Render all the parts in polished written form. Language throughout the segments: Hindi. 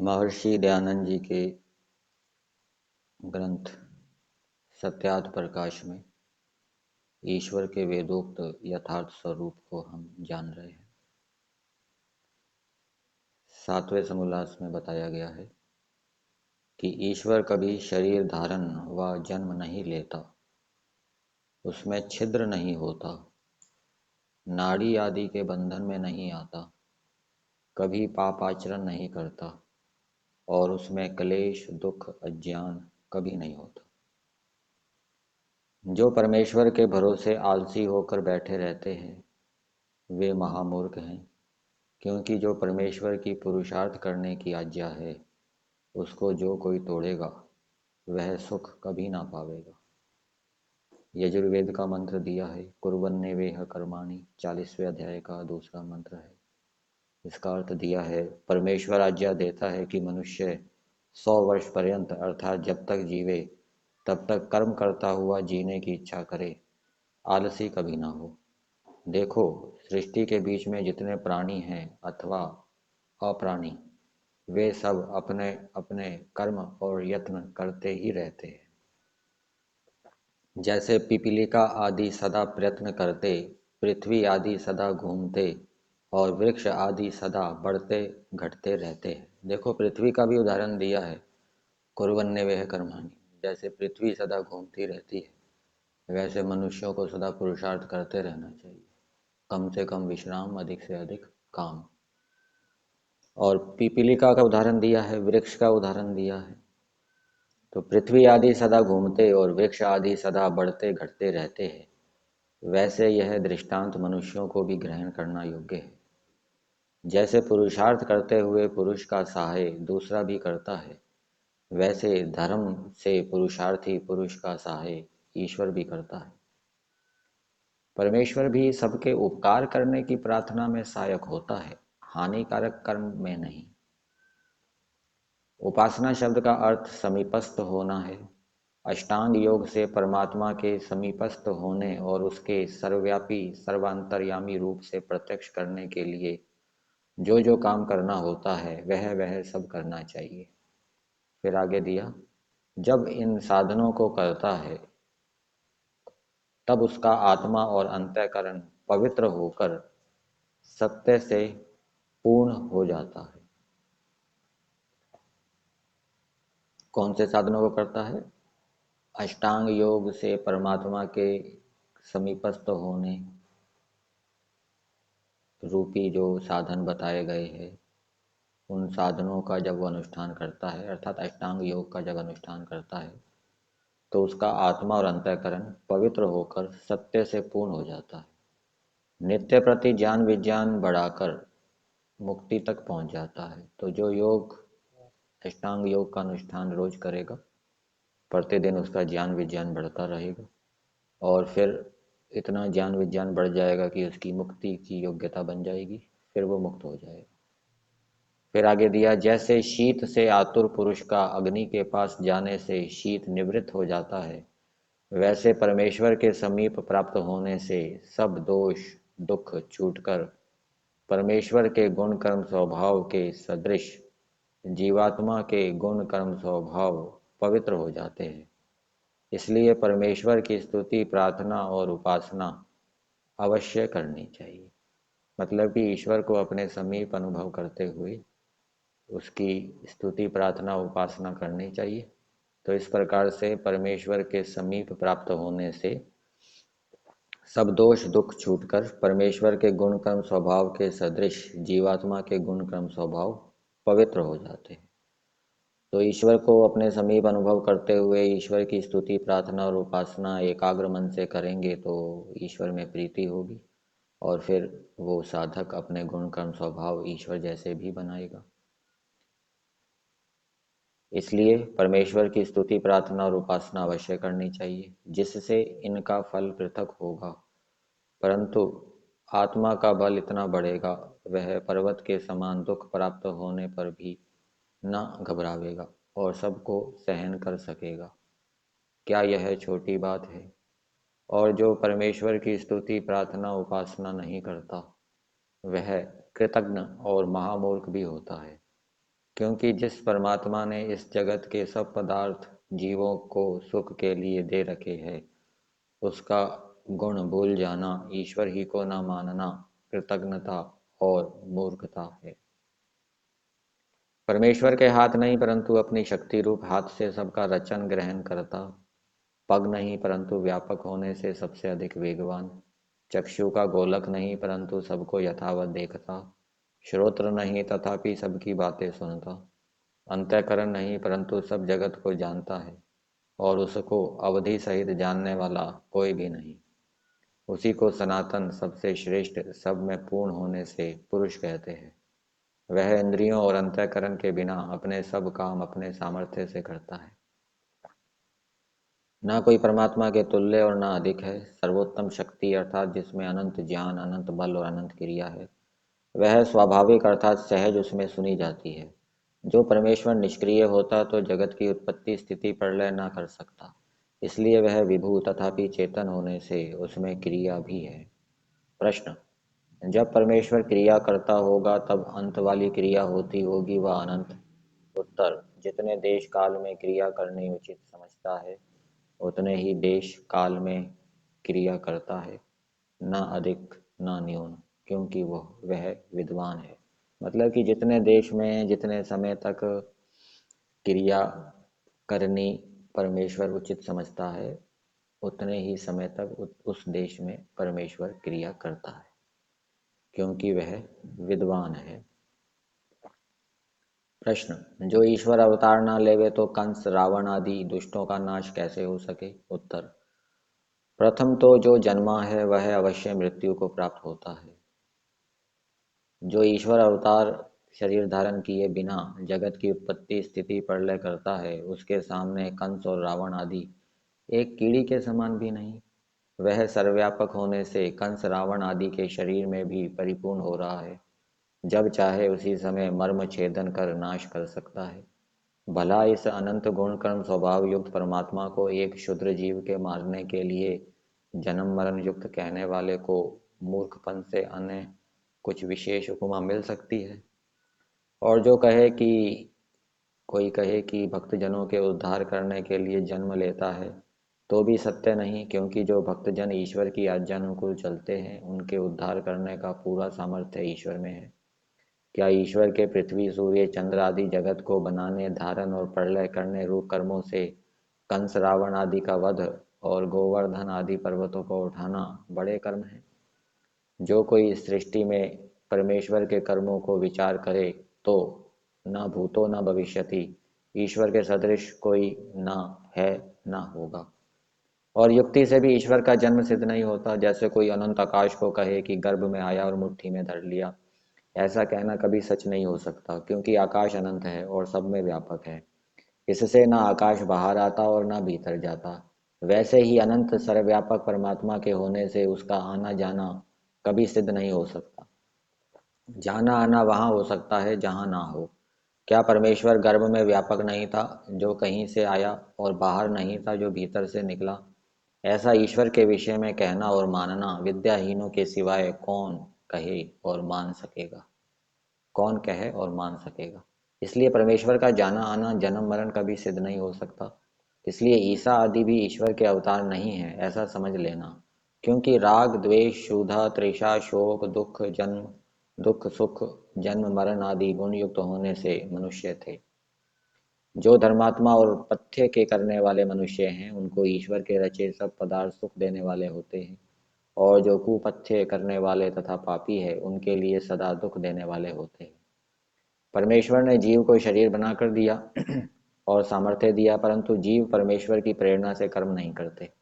महर्षि दयानंद जी के ग्रंथ सत्यार्थ प्रकाश में ईश्वर के वेदोक्त यथार्थ स्वरूप को हम जान रहे हैं। 7वें समोल्लास में बताया गया है कि ईश्वर कभी शरीर धारण व जन्म नहीं लेता, उसमें छिद्र नहीं होता, नाड़ी आदि के बंधन में नहीं आता, कभी पापाचरण नहीं करता और उसमें क्लेश दुख अज्ञान कभी नहीं होता। जो परमेश्वर के भरोसे आलसी होकर बैठे रहते हैं वे महामूर्ख हैं, क्योंकि जो परमेश्वर की पुरुषार्थ करने की आज्ञा है उसको जो कोई तोड़ेगा वह सुख कभी ना पावेगा। यजुर्वेद का मंत्र दिया है, कुर्वन्नेवेह कर्माणि, 40वें अध्याय का दूसरा मंत्र है। इसका अर्थ दिया है, परमेश्वर आज्ञा देता है कि मनुष्य 100 वर्ष पर्यंत अर्थात जब तक जीवे तब तक कर्म करता हुआ जीने की इच्छा करे, आलसी कभी ना हो। देखो, सृष्टि के बीच में जितने प्राणी हैं अथवा अप्राणी, वे सब अपने अपने कर्म और यत्न करते ही रहते हैं। जैसे पिपीलिका आदि सदा प्रयत्न करते, पृथ्वी आदि सदा घूमते और वृक्ष आदि सदा बढ़ते घटते रहते हैं। देखो, पृथ्वी का भी उदाहरण दिया है, कुर्वन्नेवेह कर्माणि। जैसे पृथ्वी सदा घूमती रहती है, वैसे मनुष्यों को सदा पुरुषार्थ करते रहना चाहिए, कम से कम विश्राम, अधिक से अधिक काम। और पिपीलिका का उदाहरण दिया है, वृक्ष का उदाहरण दिया है। तो पृथ्वी आदि सदा घूमते और वृक्ष आदि सदा बढ़ते घटते रहते हैं, वैसे यह दृष्टांत मनुष्यों को भी ग्रहण करना योग्य है। जैसे पुरुषार्थ करते हुए पुरुष का सहाय दूसरा भी करता है, वैसे धर्म से पुरुषार्थी पुरुष का सहाय ईश्वर भी करता है। परमेश्वर भी सबके उपकार करने की प्रार्थना में सहायक होता है, हानिकारक कर्म में नहीं। उपासना शब्द का अर्थ समीपस्थ होना है। अष्टांग योग से परमात्मा के समीपस्थ होने और उसके सर्वव्यापी सर्वांतर्यामी रूप से प्रत्यक्ष करने के लिए जो जो काम करना होता है वह वह सब करना चाहिए। फिर आगे दिया, जब इन साधनों को करता है तब उसका आत्मा और अंतःकरण पवित्र होकर सत्य से पूर्ण हो जाता है। कौन से साधनों को करता है? अष्टांग योग से परमात्मा के समीपस्थ होने रूपी जो साधन बताए गए हैं, उन साधनों का जब वो अनुष्ठान करता है, अर्थात अष्टांग योग का जब अनुष्ठान करता है, तो उसका आत्मा और अंतःकरण पवित्र होकर सत्य से पूर्ण हो जाता है। नित्य प्रति ज्ञान विज्ञान बढ़ाकर मुक्ति तक पहुंच जाता है। तो जो योग अष्टांग योग का अनुष्ठान रोज करेगा, प्रतिदिन उसका ज्ञान विज्ञान बढ़ता रहेगा और फिर इतना ज्ञान विज्ञान बढ़ जाएगा कि उसकी मुक्ति की योग्यता बन जाएगी, फिर वो मुक्त हो जाएगा। फिर आगे दिया, जैसे शीत से आतुर पुरुष का अग्नि के पास जाने से शीत निवृत्त हो जाता है, वैसे परमेश्वर के समीप प्राप्त होने से सब दोष दुख छूटकर परमेश्वर के गुण कर्म स्वभाव के सदृश जीवात्मा के गुण कर्म स्वभाव पवित्र हो जाते हैं। इसलिए परमेश्वर की स्तुति प्रार्थना और उपासना अवश्य करनी चाहिए। मतलब कि ईश्वर को अपने समीप अनुभव करते हुए उसकी स्तुति प्रार्थना उपासना करनी चाहिए। तो इस प्रकार से परमेश्वर के समीप प्राप्त होने से सब दोष दुख छूटकर परमेश्वर के गुण कर्म स्वभाव के सदृश जीवात्मा के गुण कर्म स्वभाव पवित्र हो जाते हैं। तो ईश्वर को अपने समीप अनुभव करते हुए ईश्वर की स्तुति प्रार्थना और उपासना एकाग्र मन से करेंगे तो ईश्वर में प्रीति होगी और फिर वो साधक अपने गुण कर्म स्वभाव ईश्वर जैसे भी बनाएगा। इसलिए परमेश्वर की स्तुति प्रार्थना और उपासना अवश्य करनी चाहिए, जिससे इनका फल पृथक होगा, परंतु आत्मा का बल इतना बढ़ेगा वह पर्वत के समान दुख प्राप्त होने पर भी न घबरावेगा और सबको सहन कर सकेगा। क्या यह छोटी बात है? और जो परमेश्वर की स्तुति प्रार्थना उपासना नहीं करता वह कृतघ्न और महामूर्ख भी होता है, क्योंकि जिस परमात्मा ने इस जगत के सब पदार्थ जीवों को सुख के लिए दे रखे हैं, उसका गुण भूल जाना, ईश्वर ही को न मानना कृतज्ञता और मूर्खता है। परमेश्वर के हाथ नहीं परंतु अपनी शक्ति रूप हाथ से सबका रचन ग्रहण करता, पग नहीं परंतु व्यापक होने से सबसे अधिक वेगवान, चक्षु का गोलक नहीं परंतु सबको यथावत देखता, श्रोत्र नहीं तथापि सबकी बातें सुनता, अंतःकरण नहीं परंतु सब जगत को जानता है, और उसको अवधि सहित जानने वाला कोई भी नहीं। उसी को सनातन, सबसे श्रेष्ठ, सब में पूर्ण होने से पुरुष कहते हैं। वह इंद्रियों और अंतःकरण के बिना अपने सब काम अपने सामर्थ्य से करता है। ना कोई परमात्मा के तुल्य और ना अधिक है। सर्वोत्तम शक्ति अर्थात जिसमें अनंत ज्ञान, अनंत बल और अनंत क्रिया है, वह स्वाभाविक अर्थात सहज उसमें सुनी जाती है। जो परमेश्वर निष्क्रिय होता तो जगत की उत्पत्ति स्थिति प्रलय ना कर सकता, इसलिए वह विभू तथापि चेतन होने से उसमें क्रिया भी है। प्रश्न: जब परमेश्वर क्रिया करता होगा तब अंत वाली क्रिया होती होगी वह अनंत? उत्तर: जितने देश काल में क्रिया करनी उचित समझता है उतने ही देश काल में क्रिया करता है, ना अधिक ना न्यून, क्योंकि वह विद्वान है। मतलब कि जितने देश में जितने समय तक क्रिया करनी परमेश्वर उचित समझता है उतने ही समय तक उस देश में परमेश्वर क्रिया करता है, क्योंकि वह विद्वान है। प्रश्न: जो ईश्वर अवतार न लेवे तो कंस, रावण आदि दुष्टों का नाश कैसे हो सके? उत्तर: प्रथम तो जो जन्मा है वह अवश्य मृत्यु को प्राप्त होता है। जो ईश्वर अवतार शरीर धारण किए बिना जगत की उत्पत्ति स्थिति प्रलय करता है, उसके सामने कंस और रावण आदि एक कीड़ी के समान भी नहीं। वह सर्वव्यापक होने से कंस रावण आदि के शरीर में भी परिपूर्ण हो रहा है, जब चाहे उसी समय मर्म छेदन कर नाश कर सकता है। भला इस अनंत गुण कर्म स्वभाव युक्त परमात्मा को एक क्षुद्र जीव के मारने के लिए जन्म मरण युक्त कहने वाले को मूर्खपन से अन्य कुछ विशेष उपमा मिल सकती है? और जो कहे कि कोई कहे कि भक्तजनों के उद्धार करने के लिए जन्म लेता है, तो भी सत्य नहीं, क्योंकि जो भक्तजन ईश्वर की आज्ञानुकूल चलते हैं उनके उद्धार करने का पूरा सामर्थ्य ईश्वर में है। क्या ईश्वर के पृथ्वी, सूर्य, चंद्र आदि जगत को बनाने, धारण और प्रलय करने रूप कर्मों से कंस, रावण आदि का वध और गोवर्धन आदि पर्वतों को उठाना बड़े कर्म हैं? जो कोई इस सृष्टि में परमेश्वर के कर्मों को विचार करे तो न भूतो न भविष्यति, ईश्वर के सदृश कोई न है न होगा। और युक्ति से भी ईश्वर का जन्म सिद्ध नहीं होता। जैसे कोई अनंत आकाश को कहे कि गर्भ में आया और मुट्ठी में धर लिया, ऐसा कहना कभी सच नहीं हो सकता, क्योंकि आकाश अनंत है और सब में व्यापक है। इससे ना आकाश बाहर आता और ना भीतर जाता। वैसे ही अनंत सर्वव्यापक परमात्मा के होने से उसका आना जाना कभी सिद्ध नहीं हो सकता। जाना आना वहां हो सकता है जहां ना हो। क्या परमेश्वर गर्भ में व्यापक नहीं था जो कहीं से आया, और बाहर नहीं था जो भीतर से निकला? ऐसा ईश्वर के विषय में कहना और मानना विद्याहीनों के सिवाय कौन कहे और मान सकेगा? कौन कहे और मान सकेगा? इसलिए परमेश्वर का जाना आना, जन्म मरण कभी सिद्ध नहीं हो सकता। इसलिए ईसा आदि भी ईश्वर के अवतार नहीं है, ऐसा समझ लेना। क्योंकि राग, द्वेष, क्षुधा, तृषा, शोक, दुख, जन्म, दुख, सुख, जन्म मरण आदि गुण युक्त होने से मनुष्य थे। जो धर्मात्मा और पथ्य के करने वाले मनुष्य हैं उनको ईश्वर के रचे सब पदार्थ सुख देने वाले होते हैं, और जो कुपथ्य करने वाले तथा पापी है उनके लिए सदा दुख देने वाले होते हैं। परमेश्वर ने जीव को शरीर बनाकर दिया और सामर्थ्य दिया, परंतु जीव परमेश्वर की प्रेरणा से कर्म नहीं करते।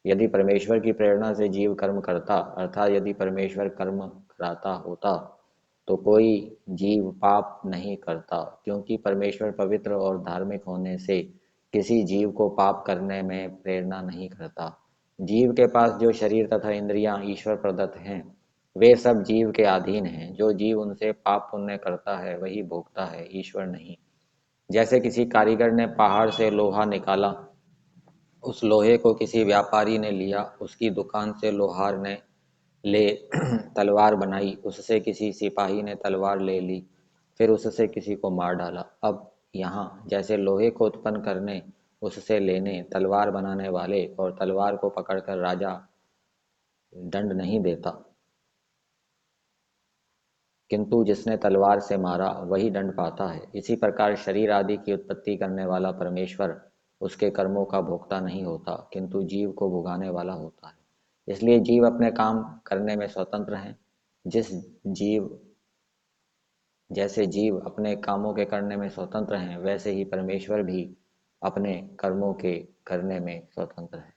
यदि परमेश्वर की प्रेरणा से जीव कर्म करता, अर्थात यदि परमेश्वर कर्म कराता होता, तो कोई जीव पाप नहीं करता, क्योंकि परमेश्वर पवित्र और धार्मिक होने से किसी जीव को पाप करने में प्रेरणा नहीं करता। जीव के पास जो शरीर तथा इंद्रियां ईश्वर प्रदत्त हैं, वे सब जीव के अधीन हैं। जो जीव उनसे पाप पुण्य करता है वही भोगता है, ईश्वर नहीं। जैसे किसी कारीगर ने पहाड़ से लोहा निकाला, उस लोहे को किसी व्यापारी ने लिया, उसकी दुकान से लोहार ने ले तलवार बनाई, उससे किसी सिपाही ने तलवार ले ली, फिर उससे किसी को मार डाला। अब यहाँ जैसे लोहे को उत्पन्न करने, उससे लेने, तलवार बनाने वाले और तलवार को पकड़कर राजा दंड नहीं देता, किंतु जिसने तलवार से मारा वही दंड पाता है। इसी प्रकार शरीर आदि की उत्पत्ति करने वाला परमेश्वर उसके कर्मों का भोक्ता नहीं होता, किंतु जीव को भुगाने वाला होता है। इसलिए जीव अपने काम करने में स्वतंत्र हैं। जिस जीव जैसे जीव अपने कामों के करने में स्वतंत्र हैं, वैसे ही परमेश्वर भी अपने कर्मों के करने में स्वतंत्र है।